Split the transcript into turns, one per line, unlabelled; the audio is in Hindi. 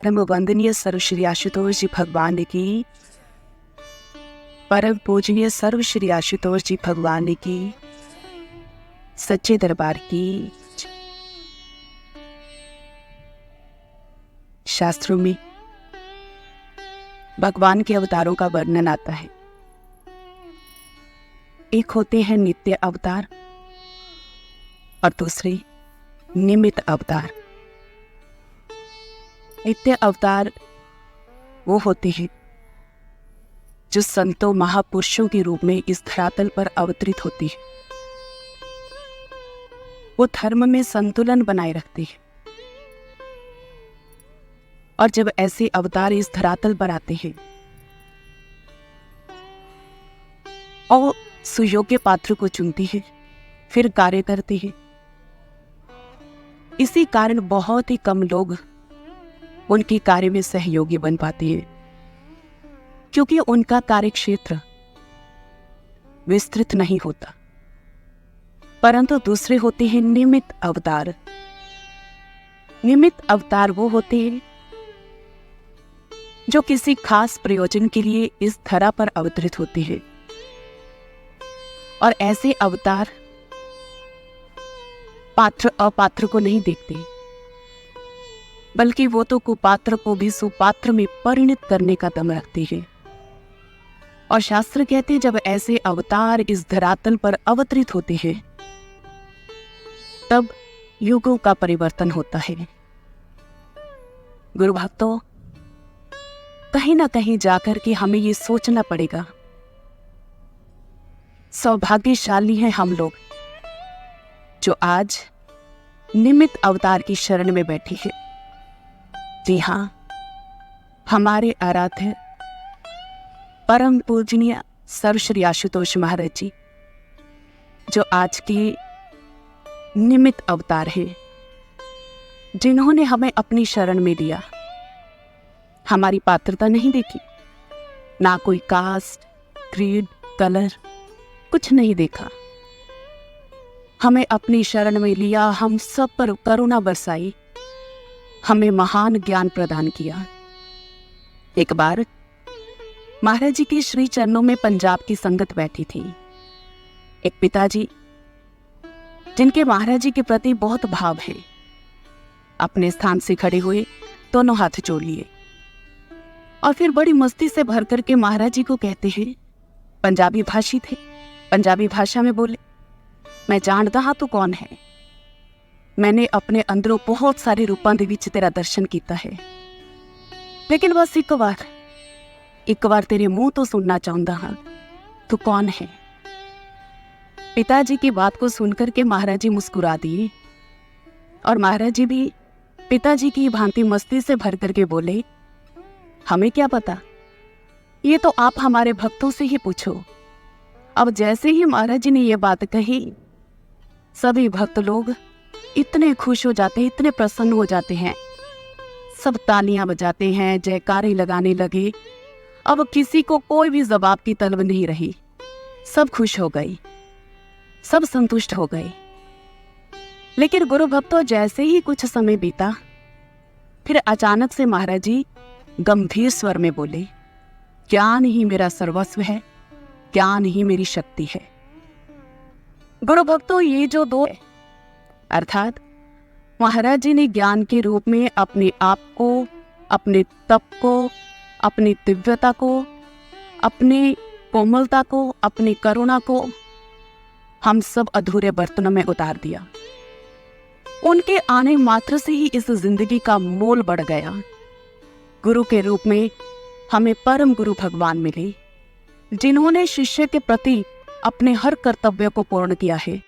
परम वंदनीय सर्व श्री आशुतोष जी भगवान की, परम पूजनीय सर्व श्री आशुतोष जी भगवान की, सच्चे दरबार की। शास्त्रों में भगवान के अवतारों का वर्णन आता है। एक होते हैं नित्य अवतार और दूसरे निमित्त अवतार। नित्य अवतार वो होते हैं जो संतों महापुरुषों के रूप में इस धरातल पर अवतरित होती है। वो धर्म में संतुलन बनाए रखते हैं और जब ऐसे अवतार इस धरातल पर आते हैं और सुयोग्य पात्र को चुनते हैं, फिर कार्य करते हैं। इसी कारण बहुत ही कम लोग उनके कार्य में सहयोगी बन पाते हैं, क्योंकि उनका कार्य क्षेत्र विस्तृत नहीं होता। परंतु दूसरे होते हैं निमित्त अवतार। निमित्त अवतार वो होते हैं जो किसी खास प्रयोजन के लिए इस धरा पर अवतरित होते हैं। और ऐसे अवतार पात्र अपात्र को नहीं देखते, बल्कि वो तो कुपात्र को भी सुपात्र में परिणत करने का दम रखते हैं। और शास्त्र कहते हैं जब ऐसे अवतार इस धरातल पर अवतरित होते हैं तब युगों का परिवर्तन होता है। गुरु भक्तों, कहीं ना कहीं जाकर के हमें ये सोचना पड़ेगा, सौभाग्यशाली हैं हम लोग जो आज निमित्त अवतार की शरण में बैठे हैं। जी हाँ, हमारे आराध्य परम पूजनीय सर्व श्री आशुतोष महाराज जी जो आज के निमित्त अवतार हैं, जिन्होंने हमें अपनी शरण में लिया। हमारी पात्रता नहीं देखी, ना कोई कास्ट, क्रीड, कलर, कुछ नहीं देखा। हमें अपनी शरण में लिया, हम सब पर करुणा बरसाई, हमें महान ज्ञान प्रदान किया। एक बार महाराज जी के श्री चरणों में पंजाब की संगत बैठी थी। एक पिताजी जिनके महाराज जी के प्रति बहुत भाव है, अपने स्थान से खड़े हुए, दोनों हाथ जोड़ लिए और फिर बड़ी मस्ती से भर करके महाराज जी को कहते हैं, पंजाबी भाषी थे, पंजाबी भाषा में बोले, मैं जानता हाँ तू कौन है। मैंने अपने अंदरों बहुत सारे रूपां दे विच तेरा दर्शन किया है, लेकिन बस एक बार तेरे मुंह तो सुनना चाहता हाँ, तू कौन है। पिताजी की बात को सुनकर के महाराज जी मुस्कुरा दिए और महाराज जी भी पिताजी की भांति मस्ती से भर करके बोले, हमें क्या पता, ये तो आप हमारे भक्तों से ही पूछो। अब जैसे ही महाराज जी ने ये बात कही, सभी भक्त लोग इतने खुश हो जाते हैं, इतने प्रसन्न हो जाते हैं, सब तालियां बजाते हैं, जयकारे लगाने लगे। अब किसी को कोई भी जवाब की तलब नहीं रही, सब खुश हो गए, सब संतुष्ट हो गए। लेकिन गुरु भक्तों, जैसे ही कुछ समय बीता, फिर अचानक से महाराज जी गंभीर स्वर में बोले, ज्ञान ही मेरा सर्वस्व है, ज्ञान ही मेरी शक्ति है। गुरु भक्तों, ये जो दो अर्थात महाराज जी ने ज्ञान के रूप में अपने आप को, अपने तप को, अपनी दिव्यता को, अपनी कोमलता को, अपनी करुणा को हम सब अधूरे बर्तनों में उतार दिया। उनके आने मात्र से ही इस जिंदगी का मोल बढ़ गया। गुरु के रूप में हमें परम गुरु भगवान मिले, जिन्होंने शिष्य के प्रति अपने हर कर्तव्य को पूर्ण किया है।